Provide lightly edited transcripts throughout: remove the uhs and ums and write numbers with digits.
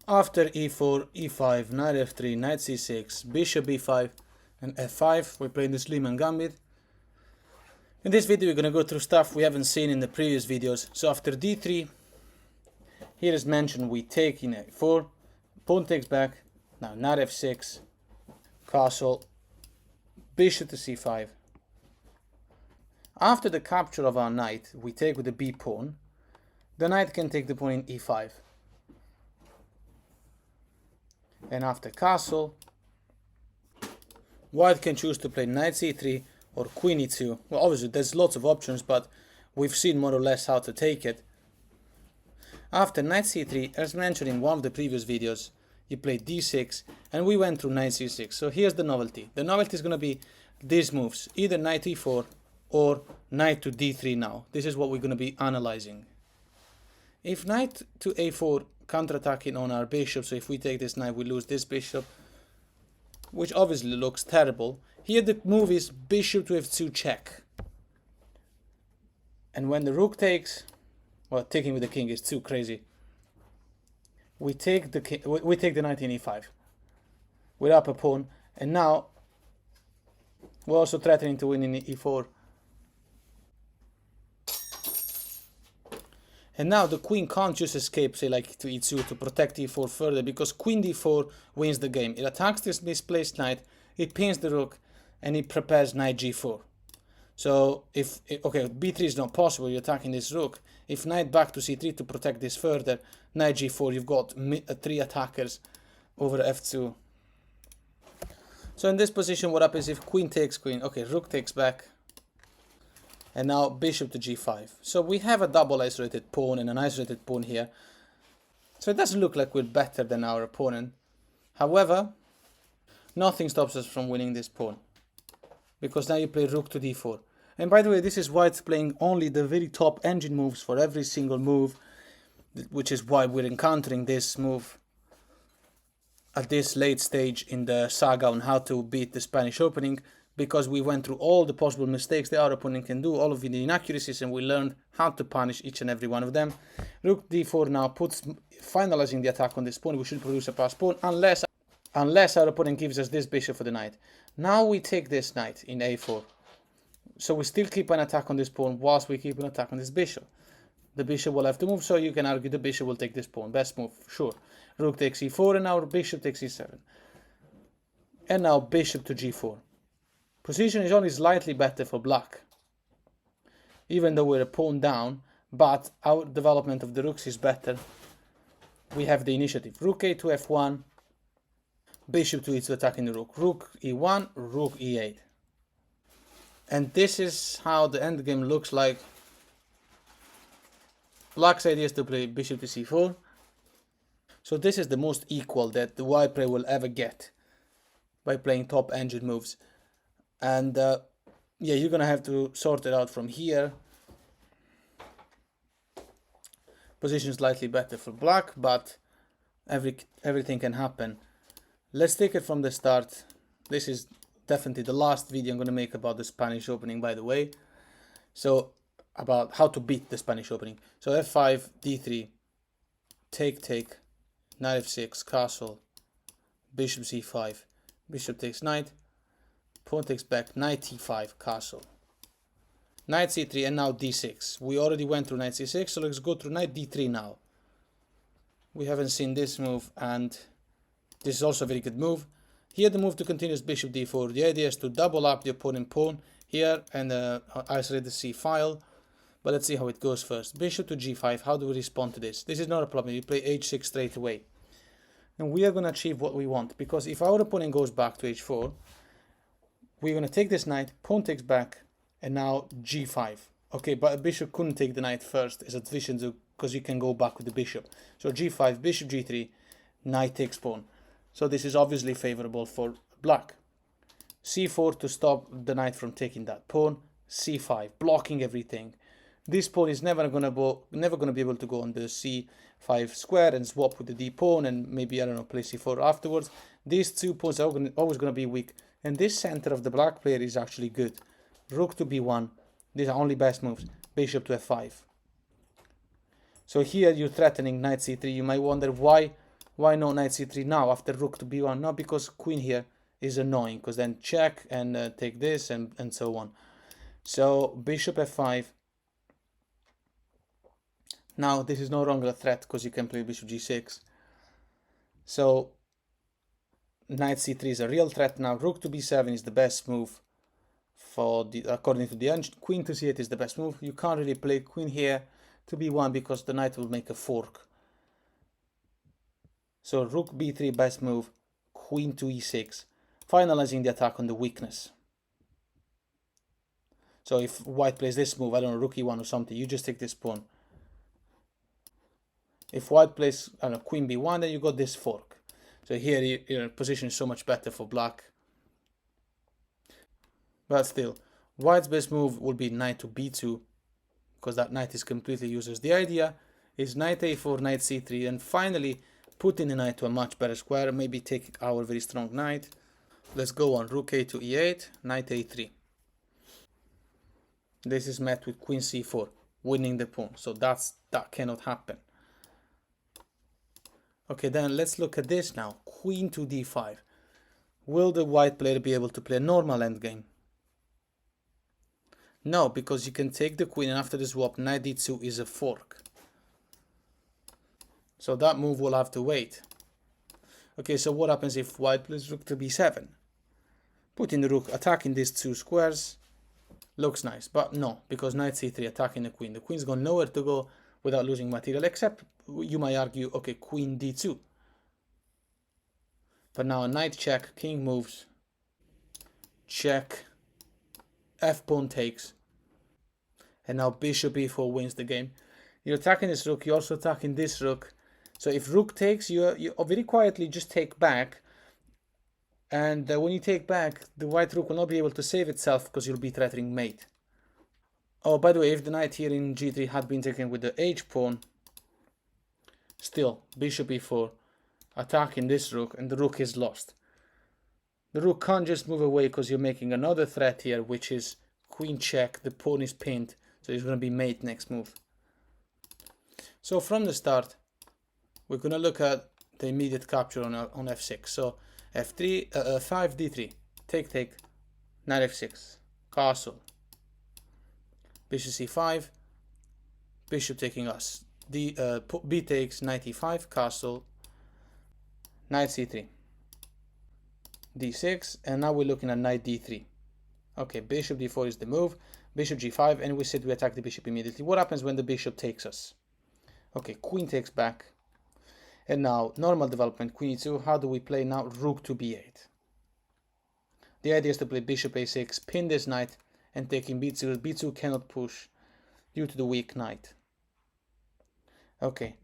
After e4, e5, knight f3, knight c6, bishop b5, and f5, we're playing the Schliemann Gambit. In this video, we're going to go through stuff we haven't seen in the previous videos. So after d3, here is mentioned we take in a4, pawn takes back, now knight f6, castle, bishop to c5. After the capture of our knight, we take with the b pawn. The knight can take the pawn in e5. And after castle, white can choose to play knight c3 or queen e2. Well, obviously there's lots of options, but we've seen more or less how to take it. After knight c3, as mentioned in one of the previous videos, you play d6, and we went through knight c6. So here's the novelty. The novelty is going to be these moves, either knight e4 or knight to d3 now. This is what we're going to be analyzing. If knight to a4, counterattacking on our bishop, so if we take this knight, we lose this bishop, which obviously looks terrible. Here the move is bishop to f2 check. And when the rook takes, well, taking with the king is too crazy. We take the knight in e5 with up a pawn, and now we're also threatening to win in e4. And now the queen can't just escape, say, like to e2 to protect e4 further, because queen d4 wins the game. It attacks this misplaced knight, it pins the rook, and it prepares knight g4. So if b3 is not possible, you're attacking this rook. If knight back to c3 to protect this further, knight g4, you've got three attackers over f2. So in this position, what happens if queen takes queen? Okay, rook takes back. And now bishop to g5. So we have a double isolated pawn and an isolated pawn here. So it doesn't look like we're better than our opponent. However, nothing stops us from winning this pawn, because now you play rook to d4. And by the way, this is white playing only the very top engine moves for every single move, which is why we're encountering this move at this late stage in the saga on how to beat the Spanish opening, because we went through all the possible mistakes that our opponent can do, all of the inaccuracies, and we learned how to punish each and every one of them. Rook d4 now finalizing the attack on this pawn. We should produce a passed pawn unless our opponent gives us this bishop for the knight. Now we take this knight in a4. So we still keep an attack on this pawn whilst we keep an attack on this bishop. The bishop will have to move, so you can argue the bishop will take this pawn. Best move, sure. Rook takes e4, and now bishop takes e7. And now bishop to g4. Position is only slightly better for black, even though we're a pawn down, but our development of the rooks is better. We have the initiative. Rook a to f1, bishop to e2 attacking the rook. Rook e1, rook e8. And this is how the endgame looks like. Black's idea is to play bishop to c4. So this is the most equal that the white player will ever get by playing top engine moves. And yeah, you're gonna have to sort it out from here. Position slightly better for black, but everything can happen. Let's take it from the start. This is definitely the last video I'm gonna make about the Spanish opening, by the way. So about how to beat the Spanish opening. So f5, d3, take, knight f6, castle, bishop c5, bishop takes knight. Pawn takes back, knight t5, castle. Knight c3, and now d6. We already went through knight c6, so let's go through knight d3 now. We haven't seen this move, and this is also a very good move. Here the move to continue is bishop d4. The idea is to double up the opponent pawn here and isolate the c file. But let's see how it goes first. Bishop to g5, how do we respond to this? This is not a problem, you play h6 straight away. And we are going to achieve what we want, because if our opponent goes back to h4, we're going to take this knight, pawn takes back, and now g5. Okay, but a bishop couldn't take the knight first, as addition because you can go back with the bishop. So g5, bishop g3, knight takes pawn. So this is obviously favorable for black. c4 to stop the knight from taking that pawn. c5, blocking everything. This pawn is never going to be able to go on the c5 square and swap with the d pawn, and maybe, I don't know, play c4 afterwards. These two pawns are always going to be weak. And this center of the black player is actually good. Rook to b1. These are only best moves. Bishop to f5. So here you're threatening knight c3. You might wonder why Why not knight c3 now after rook to b1? No, because queen here is annoying, because then check and take this and so on. So bishop f5. Now this is no longer a threat because you can play bishop g6. So knight c3 is a real threat now. Rook to b7 is the best move for the, according to the engine. Queen to c8 is the best move. You can't really play queen here to b1 because the knight will make a fork. So rook b3 best move, queen to e6, finalizing the attack on the weakness. So if white plays this move, I don't know, rook e1 or something, you just take this pawn. If white plays, I don't know, queen b1, then you got this fork. So here your position is so much better for black. But still, white's best move would be knight to b2, because that knight is completely useless. The idea is knight a4, knight c3, and finally putting the knight to a much better square, maybe take our very strong knight. Let's go on, rook a to e8, knight a3. This is met with queen c4, winning the pawn, so that cannot happen. Okay, then let's look at this now, queen to d5. Will the white player be able to play a normal endgame? No, because you can take the queen and after the swap, knight d2 is a fork. So that move will have to wait. Okay, so what happens if white plays rook to b7? Putting the rook, attacking these two squares, looks nice, but no, because knight c3 attacking the queen. The queen's got nowhere to go without losing material, except you might argue, okay, queen d2. But now a knight check, king moves, check, f-pawn takes, and now bishop e4 wins the game. You're attacking this rook, you're also attacking this rook. So if rook takes, you very quietly just take back. And when you take back, the white rook will not be able to save itself because you'll be threatening mate. Oh, by the way, if the knight here in g3 had been taken with the h-pawn, still, bishop e4, attacking this rook, and the rook is lost. The rook can't just move away because you're making another threat here, which is queen check, the pawn is pinned, so it's going to be mate next move. So from the start, we're going to look at the immediate capture on f6. So f3, 5 d3, take, knight f6, castle, bishop c5, bishop taking us, b takes, knight e5, castle, knight c3, d6, and now we're looking at knight d3. Okay, bishop d4 is the move, bishop g5, and we said we attack the bishop immediately. What happens when the bishop takes us? Okay, queen takes back. And now, normal development, queen e2. How do we play now? Rook to b8. The idea is to play bishop a6, pin this knight, and taking b2. b2 cannot push due to the weak knight. Okay,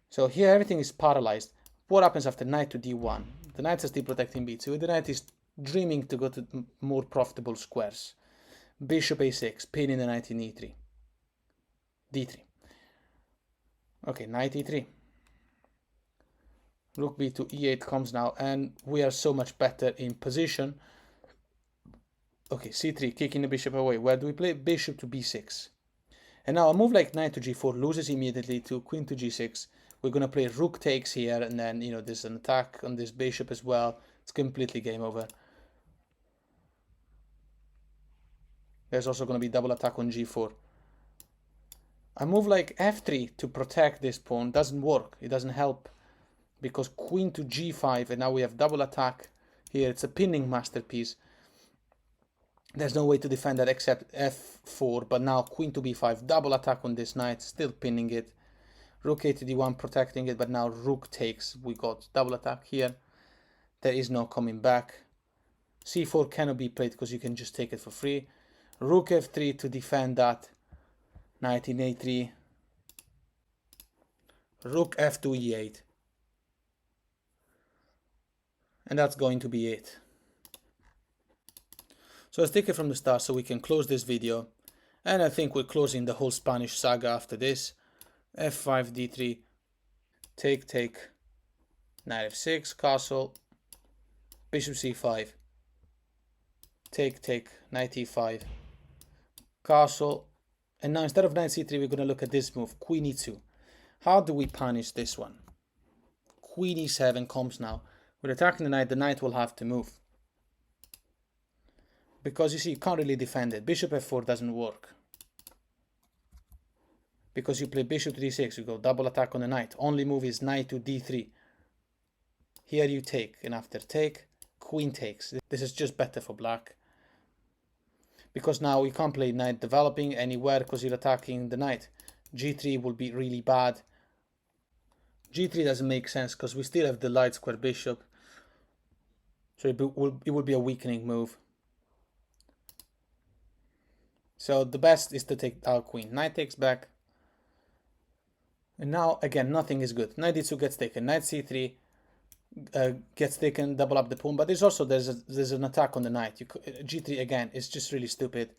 so here everything is paralyzed. What happens after knight to d1? The knights are still protecting b2. The knight is dreaming to go to more profitable squares. Bishop a6, pinning the knight in e3. d3. Okay, knight e3. Rook b to e8 comes now, and we are so much better in position. Okay, c3, kicking the bishop away. Where do we play? Bishop to b6. And now a move like knight to g4 loses immediately to queen to g6. We're going to play rook takes here, and then, you know, there's an attack on this bishop as well. It's completely game over. There's also going to be double attack on g4. A move like f3 to protect this pawn doesn't work. It doesn't help. Because queen to g5, and now we have double attack here. It's a pinning masterpiece. There's no way to defend that except f4, but now queen to b5, double attack on this knight, still pinning it. Rook a to d1, protecting it, but now rook takes. We got double attack here. There is no coming back. c4 cannot be played because you can just take it for free. Rook f3 to defend that. Knight in a3. Rook f2 e8. And that's going to be it. So let's take it from the start so we can close this video. And I think we're closing the whole Spanish saga after this. f5, d3, take, knight f6, castle, bishop c5, take, knight e5, castle. And now instead of knight c3, we're going to look at this move, queen e2. How do we punish this one? queen e7 comes now. We're attacking the knight will have to move. Because you see, you can't really defend it. Bishop f4 doesn't work. Because you play bishop to d6, you go double attack on the knight. Only move is knight to d3. Here you take, and after take, queen takes. This is just better for black. Because now you can't play knight developing anywhere because you're attacking the knight. g3 will be really bad. g3 doesn't make sense because we still have the light square bishop. So it will be a weakening move. So the best is to take our queen. Knight takes back. And now, again, nothing is good. Knight d2 gets taken. Knight c3 gets taken, double up the pawn. But there's an attack on the knight. g3, again, is just really stupid.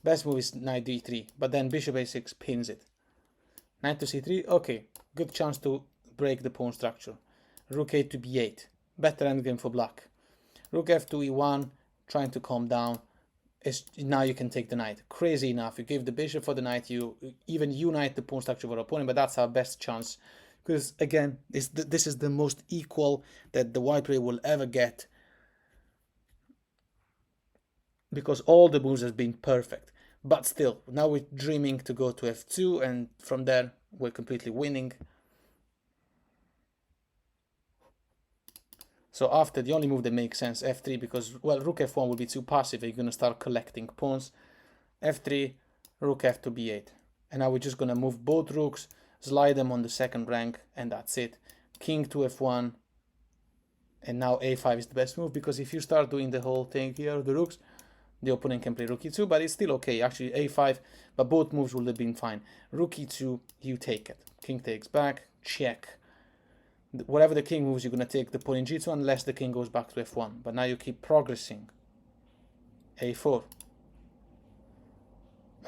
Best move is knight d3. But then bishop a6 pins it. Knight to c3, okay. Good chance to break the pawn structure. Rook a to b8. Better endgame for black. Rook f2 e1, trying to calm down. Now you can take the knight. Crazy enough, you give the bishop for the knight, you even unite the pawn structure of our opponent, but that's our best chance. Because again, this is the most equal that the white player will ever get. Because all the moves have been perfect. But still, now we're dreaming to go to f2, and from there, we're completely winning. So after, the only move that makes sense, f3, because, well, rook f1 will be too passive. You're going to start collecting pawns. f3, rook f to b8. And now we're just going to move both rooks, slide them on the second rank, and that's it. King to f1. And now a5 is the best move, because if you start doing the whole thing here, the rooks, the opponent can play rook e2, but it's still okay. Actually, a5, but both moves would have been fine. Rook e2, you take it. King takes back, check. Whatever the king moves, you're going to take the pawn in g2 unless the king goes back to f1. But now you keep progressing. a4.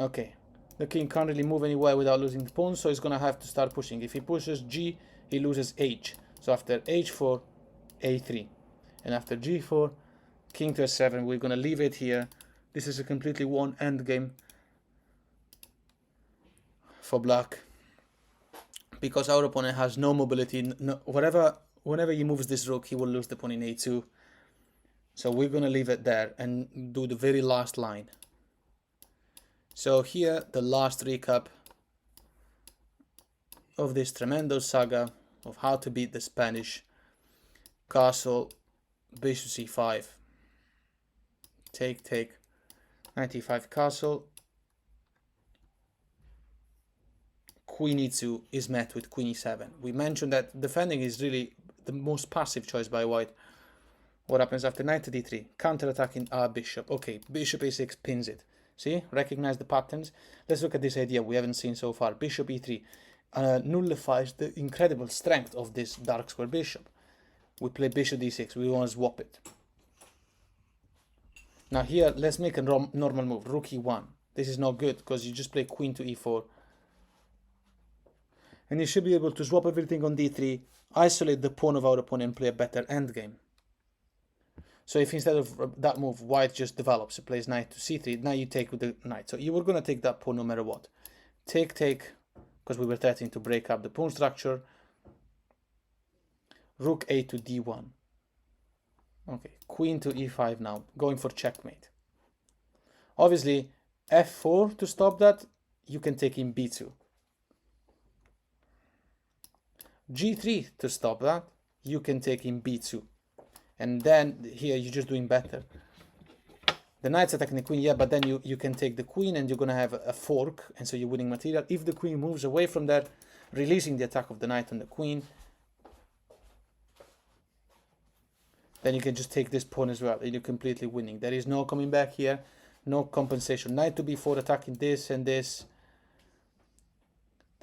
Okay. The king can't really move anywhere without losing the pawn, so he's going to have to start pushing. If he pushes g, he loses h. So after h4, a3. And after g4, king to s7. We're going to leave it here. This is a completely won endgame for black. Because our opponent has no mobility, whenever he moves this rook, he will lose the pawn in a2. So we're going to leave it there and do the very last line. So here, the last recap of this tremendous saga of how to beat the Spanish. Castle, bishop c5, take, knight e5 castle. Queen e2 is met with queen e7. We mentioned that defending is really the most passive choice by white. What happens after knight to d3? Counter-attacking our bishop. Okay, bishop a6 pins it. See? Recognize the patterns? Let's look at this idea we haven't seen so far. Bishop e3 nullifies the incredible strength of this dark square bishop. We play bishop d6. We want to swap it. Now here, let's make a normal move. Rook e1. This is not good because you just play queen to e4. And you should be able to swap everything on d3, isolate the pawn of our opponent, and play a better endgame. So if instead of that move, white just develops, it plays knight to c3, now you take with the knight. So you were going to take that pawn no matter what. Take, because we were threatening to break up the pawn structure. Rook a to d1. Okay, queen to e5 now, going for checkmate. Obviously, f4 to stop that, you can take in b2. g3 to stop that, you can take in b2. And then here you're just doing better. The knight's attacking the queen, yeah, but then you can take the queen and you're going to have a fork, and so you're winning material. If the queen moves away from that, releasing the attack of the knight on the queen, then you can just take this pawn as well, and you're completely winning. There is no coming back here, no compensation. Knight to b4 attacking this and this.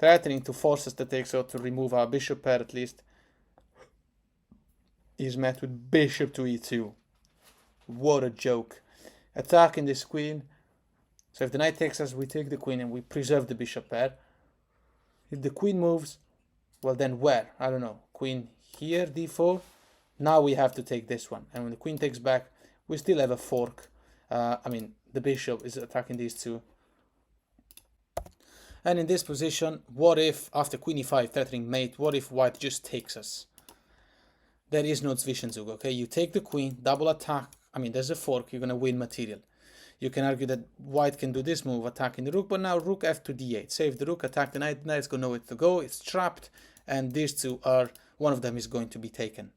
Threatening to force us to take, so to remove our bishop pair at least. Is met with bishop to e2. What a joke. Attacking this queen. So if the knight takes us, we take the queen and we preserve the bishop pair. If the queen moves, well then where? I don't know. Queen here, d4. Now we have to take this one. And when the queen takes back, we still have a fork. The bishop is attacking these two. And in this position, what if, after queen e5 threatening mate, what if white just takes us? There is no Zwischenzug, okay? You take the queen, double attack. I mean, there's a fork, you're going to win material. You can argue that white can do this move, attacking the rook, but now rook f to d8. Save the rook, attack the knight's got nowhere to go, it's trapped, and these two are, one of them is going to be taken.